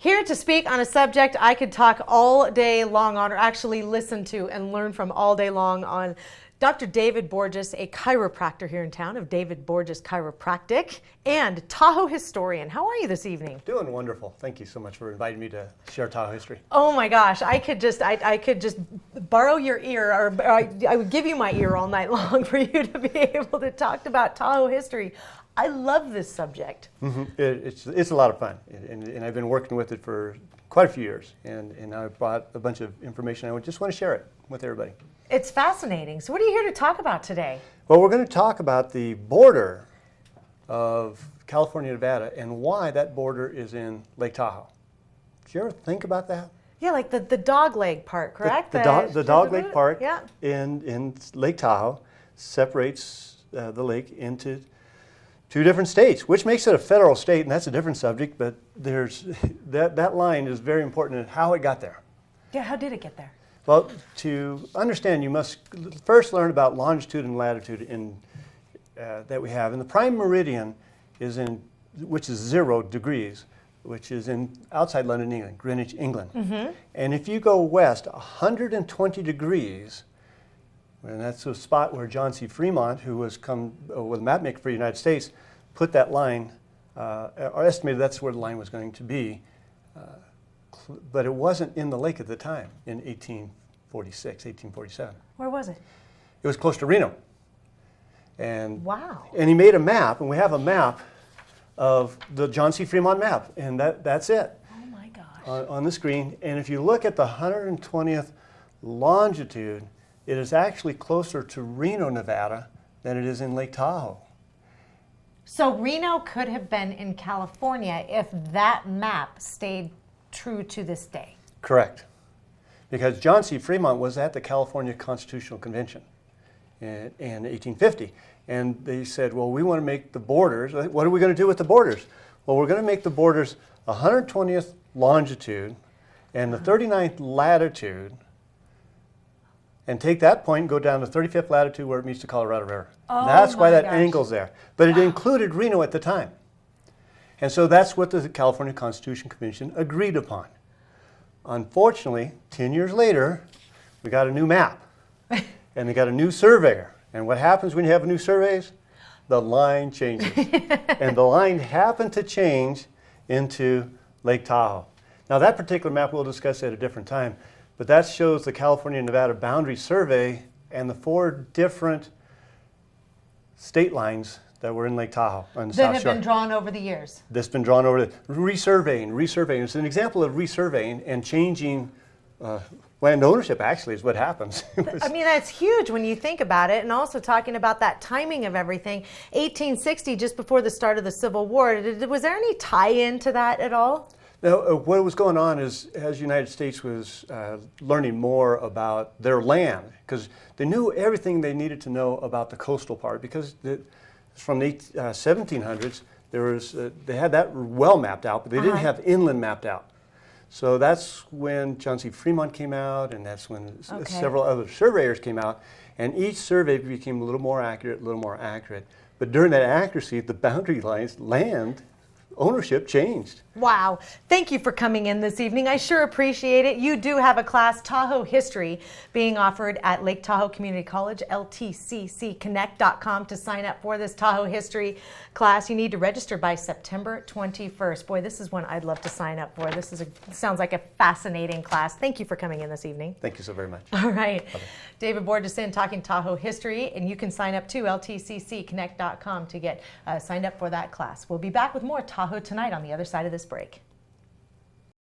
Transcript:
Here to speak on a subject I could talk all day long on, or actually listen to and learn from all day long on. Dr. David Borges, a chiropractor here in town of David Borges Chiropractic, and Tahoe historian. How are you this evening? Doing wonderful. Thank you so much for inviting me to share Tahoe history. Oh my gosh, I could just borrow your ear, or I would give you my ear all night long for you to be able to talk about Tahoe history. I love this subject. Mm-hmm. It's a lot of fun, and I've been working with it for quite a few years, and I brought a bunch of information. I just want to share it with everybody. It's fascinating. So what are you here to talk about today? Well, we're going to talk about the border of California, Nevada, and why that border is in Lake Tahoe. Did you ever think about that? Yeah, like the Dogleg Park, correct? The Dogleg Park in Lake Tahoe separates the lake into two different states, which makes it a federal state, and that's a different subject, but there's that line is very important in how it got there. Yeah, how did it get there? Well, to understand, you must first learn about longitude and latitude that we have. And the prime meridian is which is 0 degrees, which is outside London, England, Greenwich, England. Mm-hmm. And if you go west 120 degrees, and that's the spot where John C. Fremont, who was with a map maker for the United States, put that line, or estimated that's where the line was going to be. But it wasn't in the lake at the time, in 1846, 1847. Where was it? It was close to Reno. And wow. And he made a map, and we have a map of the John C. Fremont map, and that's it. Oh my gosh. On the screen. And if you look at the 120th longitude, it is actually closer to Reno, Nevada, than it is in Lake Tahoe. So Reno could have been in California if that map stayed true to this day. Correct. Because John C. Fremont was at the California Constitutional Convention in 1850. And they said, well, we want to make the borders. What are we going to do with the borders? Well, we're going to make the borders 120th longitude and the 39th latitude, and take that point and go down to 35th latitude where it meets the Colorado River. Oh, that's why that gosh. angle's there. But it included Reno at the time. And so that's what the California Constitution Convention agreed upon. Unfortunately, 10 years later, we got a new map, and they got a new surveyor. And what happens when you have new surveys? The line changes. And the line happened to change into Lake Tahoe. Now, that particular map we'll discuss at a different time, but that shows the California-Nevada boundary survey and the 4 different state lines that were in Lake Tahoe on the that South have Shore. been drawn over the years. That's been drawn over the resurveying. It's an example of resurveying and changing land ownership, actually, is what happens. I mean, that's huge when you think about it, and also talking about that timing of everything. 1860, just before the start of the Civil War, was there any tie-in to that at all? Now, what was going on is, as the United States was learning more about their land, because they knew everything they needed to know about the coastal part, because from the 1700s, they had that well mapped out, but they didn't have inland mapped out. So that's when John C. Fremont came out, and that's when several other surveyors came out, and each survey became a little more accurate. But during that accuracy, the boundary lines, land ownership changed. Wow. Thank you for coming in this evening. I sure appreciate it. You do have a class, Tahoe History, being offered at Lake Tahoe Community College, ltccconnect.com, to sign up for this Tahoe History class. You need to register by September 21st. Boy, this is one I'd love to sign up for. Sounds like a fascinating class. Thank you for coming in this evening. Thank you so very much. All right. Bye-bye. David Borges talking Tahoe History, and you can sign up to ltccconnect.com to get signed up for that class. We'll be back with more Tahoe Tonight on the other side of this break.